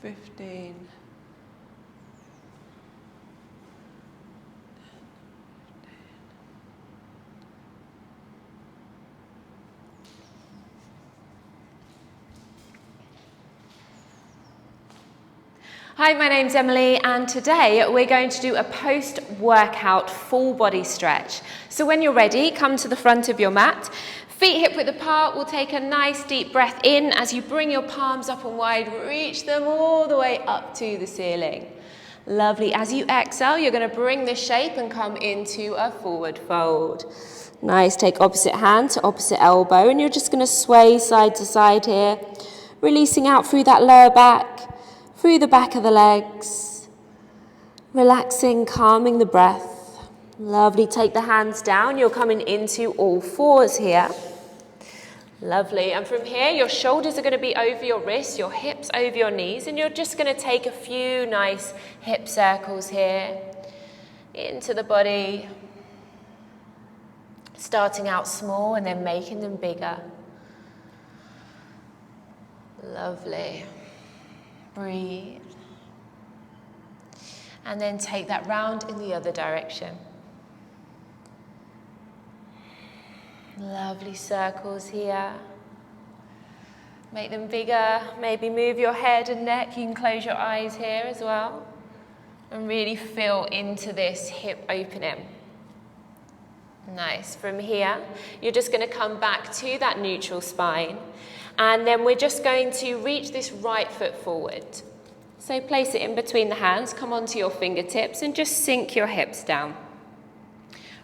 15. Hi, my name's Emily, and today we're going to do a post-workout full body stretch. So when you're ready, come to the front of your mat. Feet hip width apart. We'll take a nice deep breath in as you bring your palms up and wide. Reach them all the way up to the ceiling. Lovely. As you exhale, you're going to bring this shape and come into a forward fold. Nice. Take opposite hand to opposite elbow, and you're just going to sway side to side here, releasing out through that lower back, through the back of the legs, relaxing, calming the breath. Lovely. Take the hands down. You're coming into all fours here. Lovely. And from here, your shoulders are going to be over your wrists, your hips over your knees, and you're just going to take a few nice hip circles here into the body, starting out small and then making them bigger. Lovely. Breathe. And then take that round in the other direction. Lovely circles here. Make them bigger. Maybe move your head and neck. You can close your eyes here as well. And really feel into this hip opening. Nice. From here, you're just going to come back to that neutral spine. And then we're just going to reach this right foot forward. So place it in between the hands, come onto your fingertips and just sink your hips down.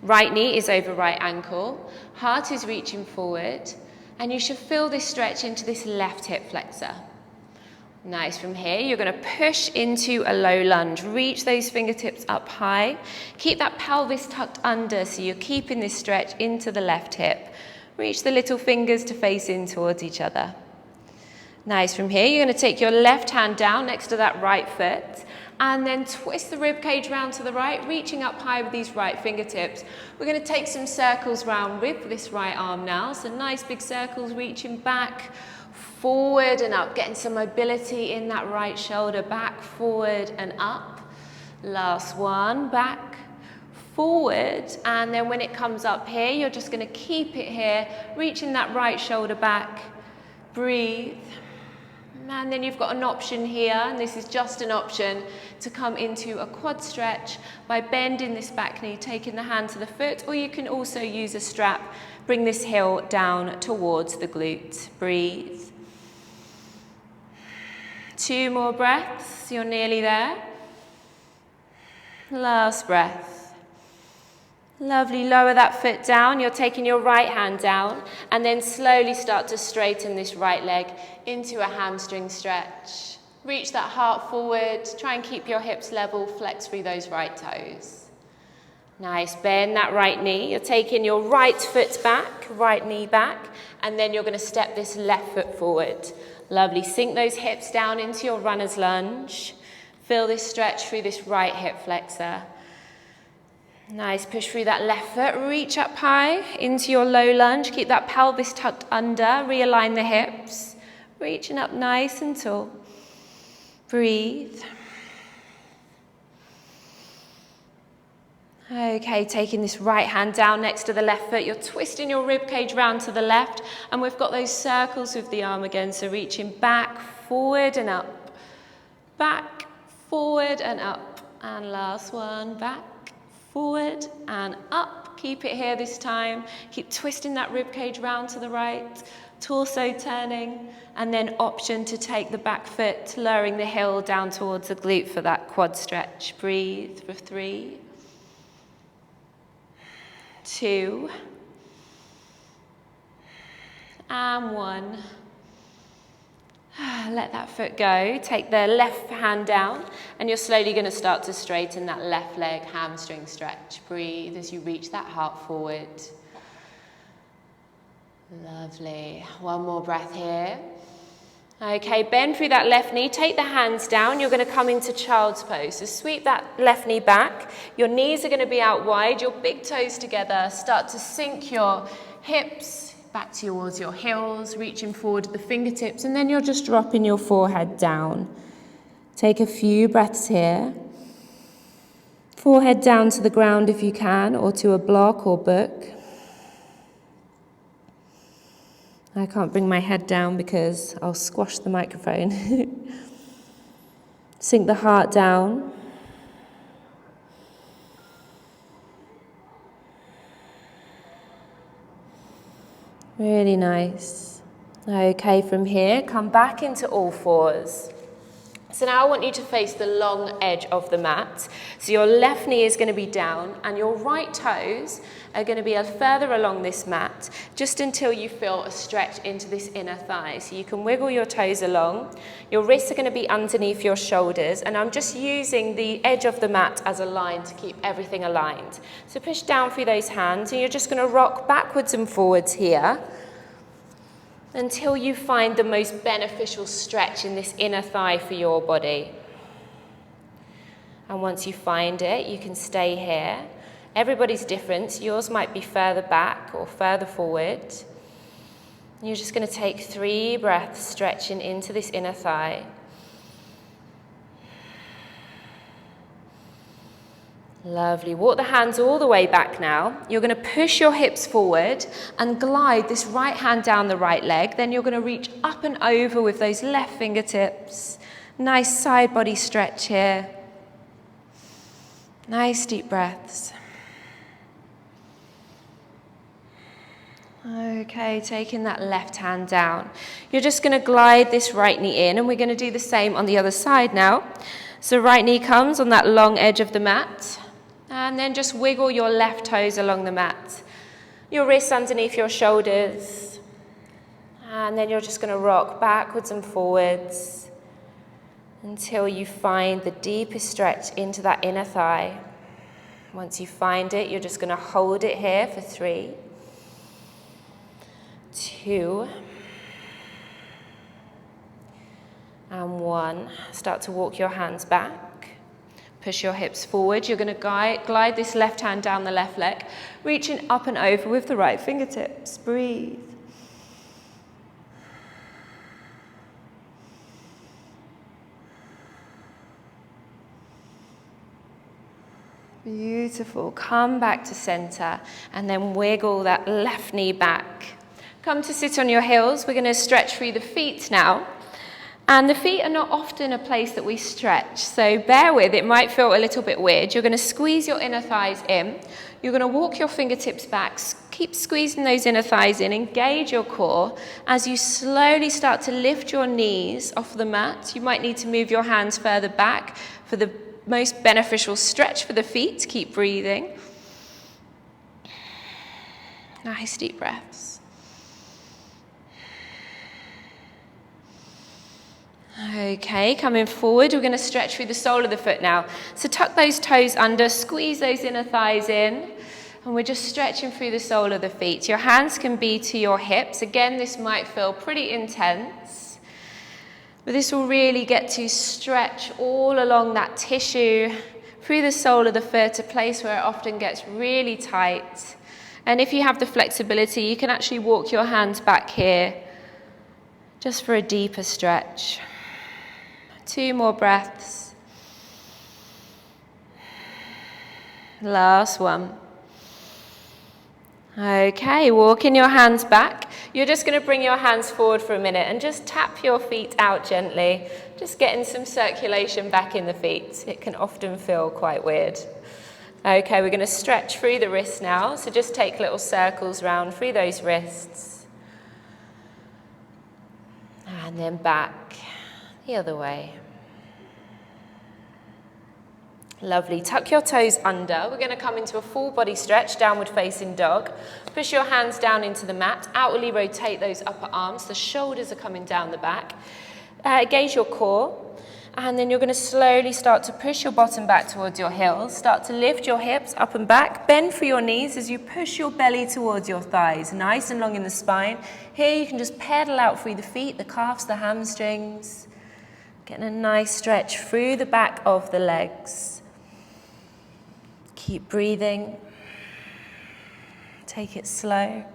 Right knee is over right ankle, heart is reaching forward, and you should feel this stretch into this left hip flexor. Nice. From here, you're going to push into a low lunge. Reach those fingertips up high. Keep that pelvis tucked under, so you're keeping this stretch into the left hip. Reach the little fingers to face in towards each other. Nice. From here, you're going to take your left hand down next to that right foot and then twist the rib cage round to the right, reaching up high with these right fingertips. We're going to take some circles round with this right arm now. So nice big circles reaching back, forward and up, getting some mobility in that right shoulder, back, forward and up. Last one, back, forward, and then when it comes up here, you're just going to keep it here, reaching that right shoulder back, breathe, and then you've got an option here, and this is just an option, to come into a quad stretch by bending this back knee, taking the hand to the foot, or you can also use a strap, bring this heel down towards the glute, breathe. 2 more breaths, you're nearly there. Last breath. Lovely, lower that foot down. You're taking your right hand down and then slowly start to straighten this right leg into a hamstring stretch. Reach that heart forward. Try and keep your hips level. Flex through those right toes. Nice, bend that right knee. You're taking your right foot back, right knee back, and then you're going to step this left foot forward. Lovely, sink those hips down into your runner's lunge. Feel this stretch through this right hip flexor. Nice, push through that left foot, reach up high into your low lunge, keep that pelvis tucked under, realign the hips, reaching up nice and tall. Breathe. Okay, taking this right hand down next to the left foot, you're twisting your rib cage round to the left, and we've got those circles with the arm again, so reaching back, forward and up, back, forward and up, and last one, back, forward and up. Keep it here this time. Keep twisting that rib cage round to the right, torso turning, and then option to take the back foot, lowering the heel down towards the glute for that quad stretch. Breathe for 3, 2, and 1. Let that foot go. Take the left hand down and you're slowly going to start to straighten that left leg hamstring stretch. Breathe as you reach that heart forward. Lovely. One more breath here. Okay, bend through that left knee. Take the hands down. You're going to come into child's pose. So sweep that left knee back. Your knees are going to be out wide. Your big toes together. Start to sink your hips back towards your heels, reaching forward with the fingertips, and then you're just dropping your forehead down. Take a few breaths here. Forehead down to the ground if you can, or to a block or book. I can't bring my head down because I'll squash the microphone. Sink the heart down. Really nice. Okay, from here, come back into all fours. So now I want you to face the long edge of the mat. So your left knee is going to be down and your right toes are going to be further along this mat just until you feel a stretch into this inner thigh. So you can wiggle your toes along. Your wrists are going to be underneath your shoulders, and I'm just using the edge of the mat as a line to keep everything aligned. So push down through those hands and you're just going to rock backwards and forwards here until you find the most beneficial stretch in this inner thigh for your body. And once you find it, you can stay here. Everybody's different. Yours might be further back or further forward. And you're just going to take 3 breaths stretching into this inner thigh. Lovely. Walk the hands all the way back now. You're going to push your hips forward and glide this right hand down the right leg. Then you're going to reach up and over with those left fingertips. Nice side body stretch here. Nice deep breaths. Okay, taking that left hand down. You're just going to glide this right knee in, and we're going to do the same on the other side now. So right knee comes on that long edge of the mat. And then just wiggle your left toes along the mat. Your wrists underneath your shoulders. And then you're just going to rock backwards and forwards until you find the deepest stretch into that inner thigh. Once you find it, you're just going to hold it here for 3, 2, and 1. Start to walk your hands back. Push your hips forward. You're going to glide this left hand down the left leg, reaching up and over with the right fingertips. Breathe. Beautiful. Come back to center and then wiggle that left knee back. Come to sit on your heels. We're going to stretch through the feet now. And the feet are not often a place that we stretch, so bear with, it might feel a little bit weird. You're going to squeeze your inner thighs in. You're going to walk your fingertips back, keep squeezing those inner thighs in, engage your core. As you slowly start to lift your knees off the mat, you might need to move your hands further back for the most beneficial stretch for the feet. Keep breathing. Nice deep breaths. Okay, coming forward, we're going to stretch through the sole of the foot now. So tuck those toes under, squeeze those inner thighs in, and we're just stretching through the sole of the feet. Your hands can be to your hips. Again, this might feel pretty intense, but this will really get to stretch all along that tissue through the sole of the foot, a place where it often gets really tight. And if you have the flexibility, you can actually walk your hands back here just for a deeper stretch. 2 more breaths. Last one. Okay, walking your hands back. You're just going to bring your hands forward for a minute and just tap your feet out gently. Just getting some circulation back in the feet. It can often feel quite weird. Okay, we're going to stretch through the wrists now. So just take little circles round through those wrists. And then back the other way. Lovely. Tuck your toes under. We're going to come into a full body stretch, downward facing dog. Push your hands down into the mat. Outwardly rotate those upper arms. The shoulders are coming down the back. Engage your core. And then you're going to slowly start to push your bottom back towards your heels. Start to lift your hips up and back. Bend for your knees as you push your belly towards your thighs. Nice and long in the spine. Here you can just pedal out through the feet, the calves, the hamstrings. Getting a nice stretch through the back of the legs. Keep breathing. Take it slow.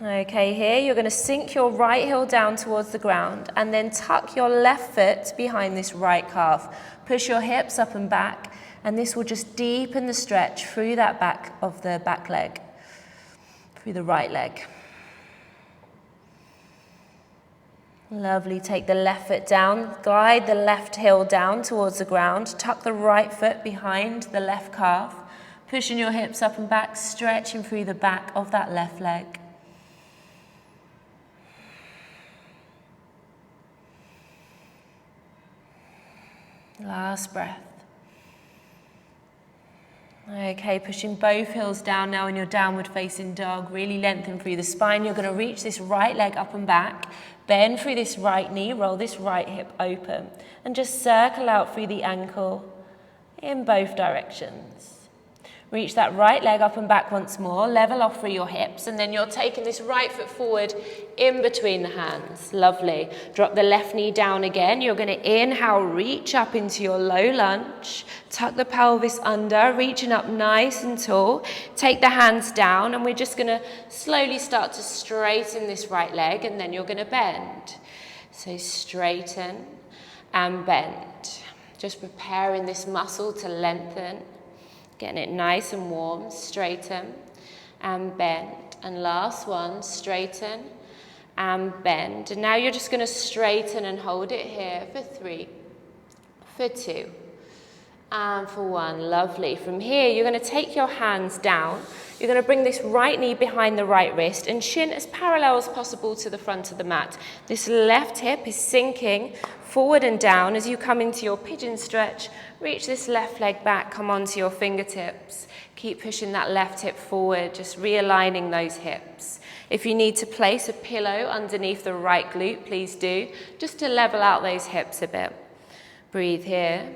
Okay, here you're going to sink your right heel down towards the ground and then tuck your left foot behind this right calf. Push your hips up and back, and this will just deepen the stretch through that back of the back leg, through the right leg. Lovely, take the left foot down, glide the left heel down towards the ground, tuck the right foot behind the left calf, pushing your hips up and back, stretching through the back of that left leg. Last breath. Okay, pushing both heels down now in your downward facing dog. Really lengthen through the spine. You're going to reach this right leg up and back. Bend through this right knee. Roll this right hip open. And just circle out through the ankle in both directions. Reach that right leg up and back once more. Level off through your hips. And then you're taking this right foot forward in between the hands. Lovely. Drop the left knee down again. You're going to inhale, reach up into your low lunge. Tuck the pelvis under, reaching up nice and tall. Take the hands down, and we're just going to slowly start to straighten this right leg, and then you're going to bend. So straighten and bend. Just preparing this muscle to lengthen. Getting it nice and warm, straighten and bend. And last one, straighten and bend. And now you're just going to straighten and hold it here for 3, for 2, and for 1. Lovely. From here, you're going to take your hands down. You're going to bring this right knee behind the right wrist and shin as parallel as possible to the front of the mat. This left hip is sinking forward and down as you come into your pigeon stretch. Reach this left leg back, come onto your fingertips. Keep pushing that left hip forward, just realigning those hips. If you need to place a pillow underneath the right glute, please do, just to level out those hips a bit. Breathe here.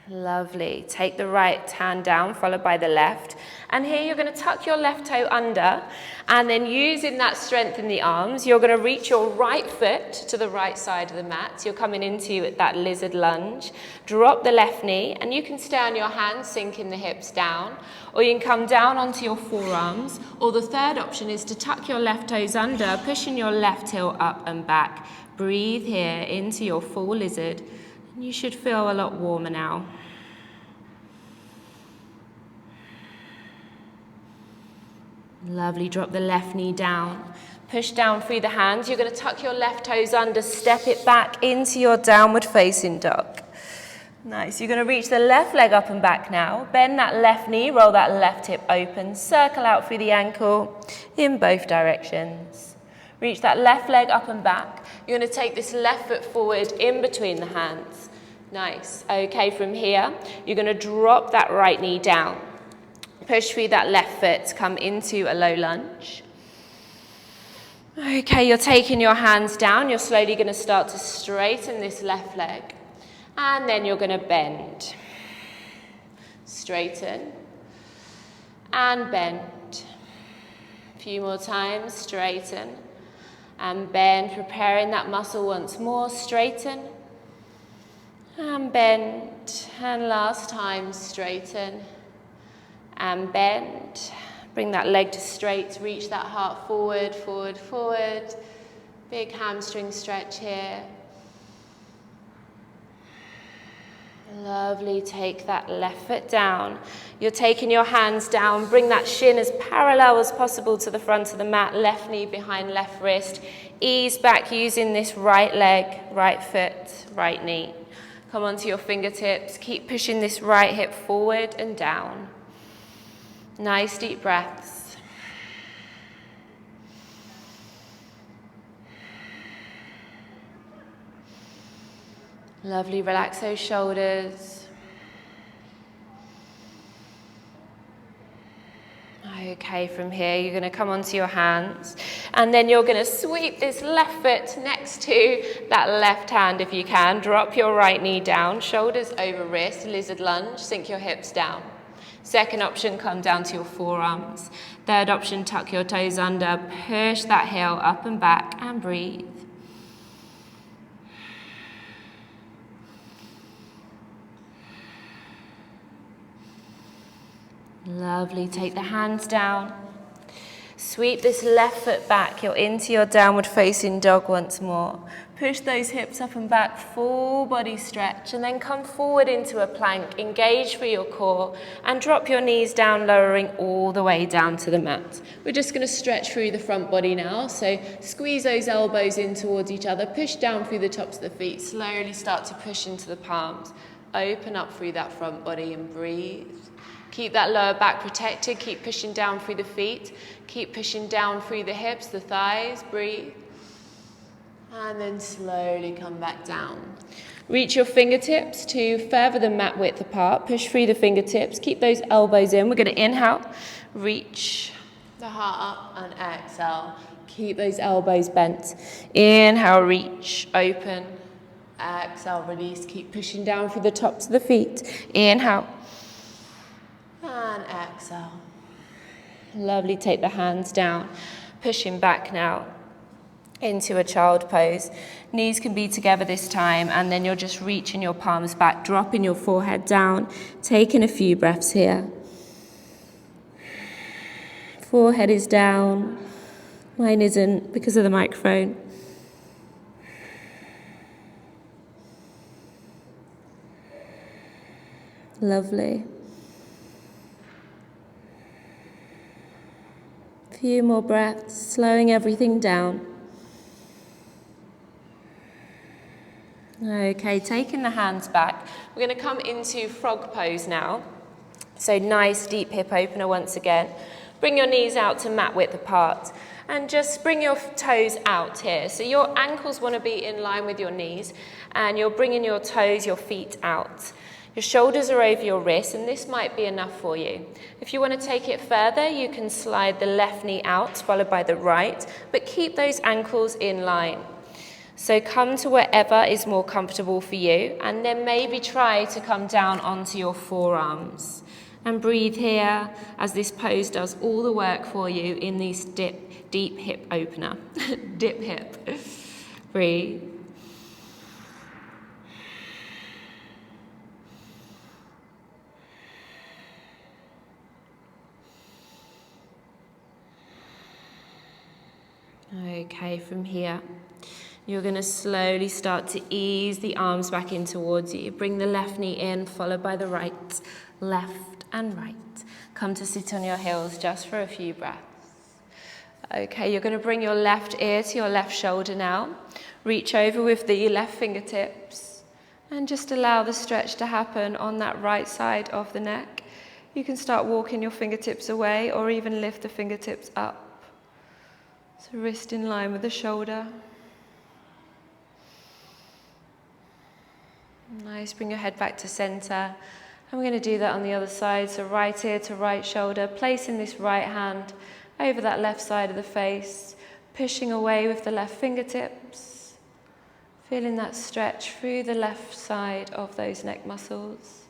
Lovely. Take the right hand down, followed by the left. And here you're going to tuck your left toe under, and then using that strength in the arms, you're going to reach your right foot to the right side of the mat. You're coming into that lizard lunge. Drop the left knee, and you can stay on your hands, sinking the hips down, or you can come down onto your forearms, or the third option is to tuck your left toes under, pushing your left heel up and back. Breathe here into your full lizard. You should feel a lot warmer now. Lovely, drop the left knee down. Push down through the hands. You're going to tuck your left toes under, step it back into your downward facing dog. Nice, you're going to reach the left leg up and back now. Bend that left knee, roll that left hip open. Circle out through the ankle in both directions. Reach that left leg up and back. You're going to take this left foot forward in between the hands. Nice. Okay, from here, you're going to drop that right knee down. Push through that left foot, come into a low lunge. Okay, you're taking your hands down. You're slowly going to start to straighten this left leg. And then you're going to bend. Straighten. And bend. A few more times, straighten. And bend, preparing that muscle once more. Straighten. And bend. And last time, straighten. And bend. Bring that leg to straight, reach that heart forward, forward, forward. Big hamstring stretch here. Lovely, take that left foot down. You're taking your hands down, bring that shin as parallel as possible to the front of the mat, left knee behind left wrist. Ease back using this right leg, right foot, right knee. Come onto your fingertips, keep pushing this right hip forward and down. Nice deep breaths. Lovely, relax those shoulders. Okay, from here you're going to come onto your hands, and then you're going to sweep this left foot next to that left hand if you can. Drop your right knee down, shoulders over wrist, lizard lunge, sink your hips down. Second option, come down to your forearms. Third option, tuck your toes under, push that heel up and back, and breathe. Lovely. Take the hands down. Sweep this left foot back. You're into your downward facing dog once more. Push those hips up and back, full body stretch, and then come forward into a plank. Engage for your core and drop your knees down, lowering all the way down to the mat. We're just going to stretch through the front body now. So squeeze those elbows in towards each other. Push down through the tops of the feet. Slowly start to push into the palms. Open up through that front body and breathe. Keep that lower back protected. Keep pushing down through the feet. Keep pushing down through the hips, the thighs. Breathe. And then slowly come back down. Reach your fingertips to further than mat width apart. Push through the fingertips. Keep those elbows in. We're going to inhale. Reach the heart up and exhale. Keep those elbows bent. Inhale, reach, open. Exhale, release. Keep pushing down through the tops of the feet. Inhale. And exhale. Lovely. Take the hands down. Pushing back now into a child pose. Knees can be together this time, and then you're just reaching your palms back, dropping your forehead down, taking a few breaths here. Forehead is down. Mine isn't because of the microphone. Lovely. Few more breaths, slowing everything down. Okay, taking the hands back. We're going to come into frog pose now. So nice deep hip opener once again. Bring your knees out to mat width apart. And just bring your toes out here. So your ankles want to be in line with your knees. And you're bringing your toes, your feet out. Your shoulders are over your wrists, and this might be enough for you. If you want to take it further, you can slide the left knee out, followed by the right, but keep those ankles in line. So come to wherever is more comfortable for you, and then maybe try to come down onto your forearms. And breathe here as this pose does all the work for you in this deep hip opener. Dip hip. Breathe. Okay, from here, you're going to slowly start to ease the arms back in towards you. Bring the left knee in, followed by the right, left and right. Come to sit on your heels just for a few breaths. Okay, you're going to bring your left ear to your left shoulder now. Reach over with the left fingertips and just allow the stretch to happen on that right side of the neck. You can start walking your fingertips away or even lift the fingertips up. So wrist in line with the shoulder. Nice, bring your head back to center. And we're going to do that on the other side. So right ear to right shoulder, placing this right hand over that left side of the face, pushing away with the left fingertips, feeling that stretch through the left side of those neck muscles.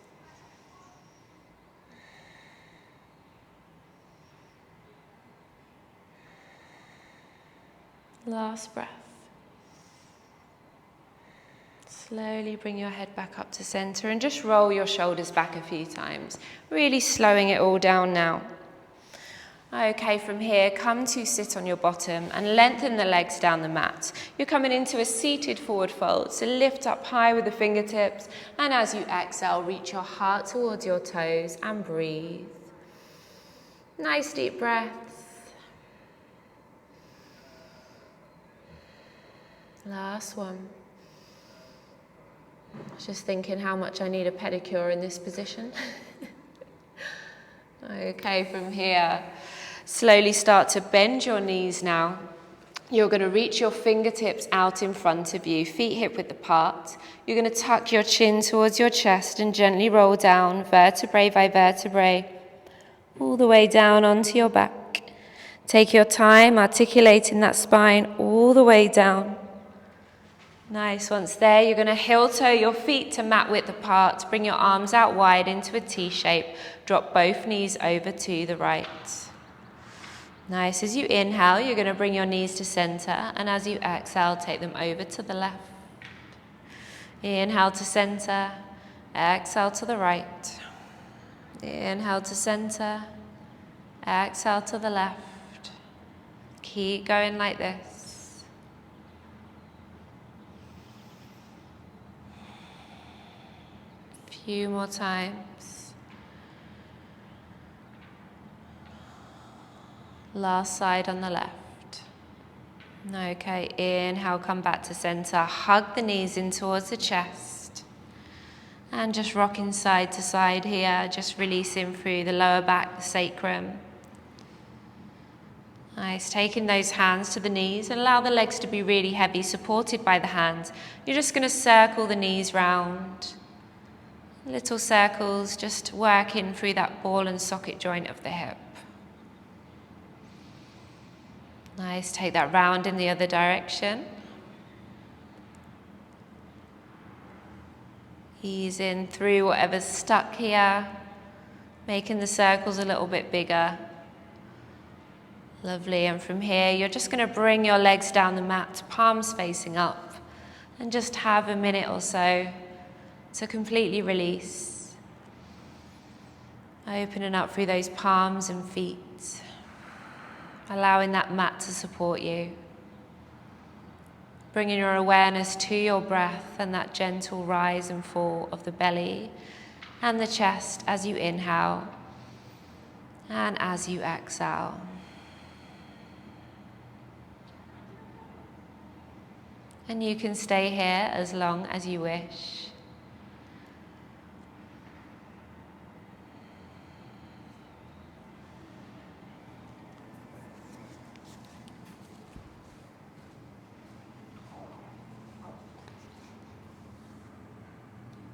Last breath. Slowly bring your head back up to center and just roll your shoulders back a few times. Really slowing it all down now. Okay, from here, come to sit on your bottom and lengthen the legs down the mat. You're coming into a seated forward fold, so lift up high with the fingertips, and as you exhale, reach your heart towards your toes and breathe. Nice deep breaths. Last one. I was just thinking how much I need a pedicure in this position. Okay, from here, slowly start to bend your knees now. You're going to reach your fingertips out in front of you, feet hip width apart. You're going to tuck your chin towards your chest and gently roll down, vertebrae by vertebrae, all the way down onto your back. Take your time articulating that spine all the way down. Nice, once there, you're going to heel toe your feet to mat width apart. Bring your arms out wide into a T shape. Drop both knees over to the right. Nice, as you inhale, you're going to bring your knees to center, and as you exhale, take them over to the left. Inhale to center, exhale to the right. Inhale to center, Exhale to the left. Keep going like this. Few more times. Last side on the left. Okay, inhale, come back to center. Hug the knees in towards the chest. And just rocking side to side here, just releasing through the lower back, the sacrum. Nice, taking those hands to the knees and allow the legs to be really heavy, supported by the hands. You're just going to circle the knees round. Little circles, just working through that ball and socket joint of the hip. Nice, take that round in the other direction. Ease in through whatever's stuck here, making the circles a little bit bigger. Lovely, and from here you're just going to bring your legs down the mat, palms facing up, and just have a minute or so to completely release. Opening up through those palms and feet. Allowing that mat to support you. Bringing your awareness to your breath and that gentle rise and fall of the belly and the chest as you inhale and as you exhale. And you can stay here as long as you wish.